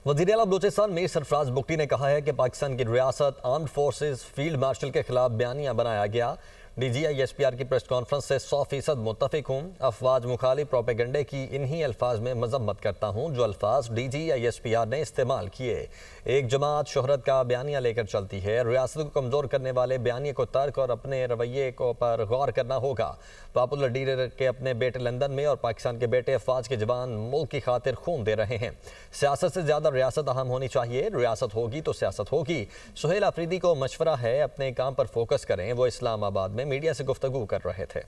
وزیر اعلیٰ بلوچستان میر سرفراز بگٹی نے کہا ہے کہ پاکستان کی ریاست armed forces field marshal K خلاف بیانیہ بنایا گیا۔ D G I S P R کی پریس کانفرنس سے 100% متفق ہوں۔ افواج مخالف پروپیگنڈے کی انہی الفاظ میں مذمت کرتا ہوں جو الفاظ D G I S P R نے استعمال کیے۔ ایک جماعت شہرت کا بیانیہ لے کر چلتی ہے۔ ریاست کو کمزور کرنے والے بیانیے کو ترک اور اپنے رویے پر غور کرنا ہوگا۔ پاپولر لیڈر کے اپنے بیٹے لندن میں اور پاکستان کے بیٹے افواج کے جوان ملک کی خاطر خون دے رہے ہیں۔ سیاست سے زیادہ ریاست اہم ہونی چاہیے۔ ریاست ہوگی تو سیاست ہوگی۔ سہیل آفریدی کو مشورہ ہے اپنے کام پر فوکس کریں۔ وہ اسلام آباد میں میڈیا سے گفتگو کر رہے تھے۔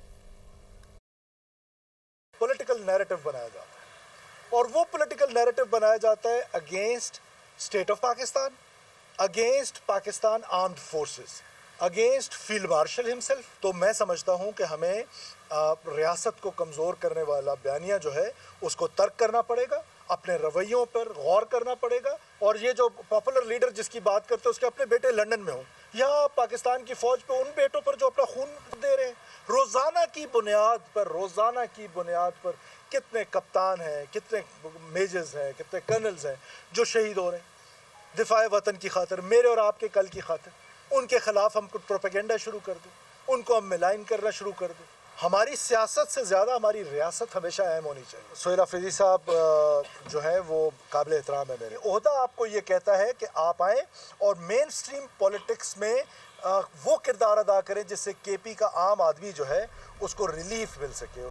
پولیٹیکل نیریٹو بنایا جاتا ہے اور وہ پولیٹیکل نیریٹو بنایا جاتا ہے against state of Pakistan, against Pakistan armed forces, against field marshal himself. تو میں سمجھتا ہوں کہ ہمیں ریاست کو کمزور کرنے والا بیانیہ جو ہے اس کو ترک کرنا پڑے گا، اپنے رویوں پر غور کرنا پڑے گا۔ اور یہ جو پاپولر لیڈر جس کی بات کرتے ہیں اس کے اپنے بیٹے لندن میں ہوں، یا پاکستان کی فوج پہ ان بیٹوں پر جو اپنا خون دے رہے ہیں، روزانہ کی بنیاد پر کتنے کپتان ہیں، کتنے میجرز ہیں، کتنے کرنلز ہیں جو شہید ہو رہے ہیں دفاع وطن کی خاطر، میرے اور آپ کے کل کی خاطر۔ ان کے خلاف ہم پروپیگنڈا شروع کر دیں، ان کو ہم ملائن کرنا شروع کر دیں۔ ہماری سیاست سے زیادہ ہماری ریاست ہمیشہ اہم ہونی چاہیے۔ سہیل آفریدی صاحب جو ہیں وہ قابل احترام ہے میرے۔ عہدہ آپ کو یہ کہتا ہے کہ آپ آئیں اور مین سٹریم پولیٹکس میں وہ کردار ادا کریں جس سے کے پی کا عام آدمی جو ہے اس کو ریلیف مل سکے۔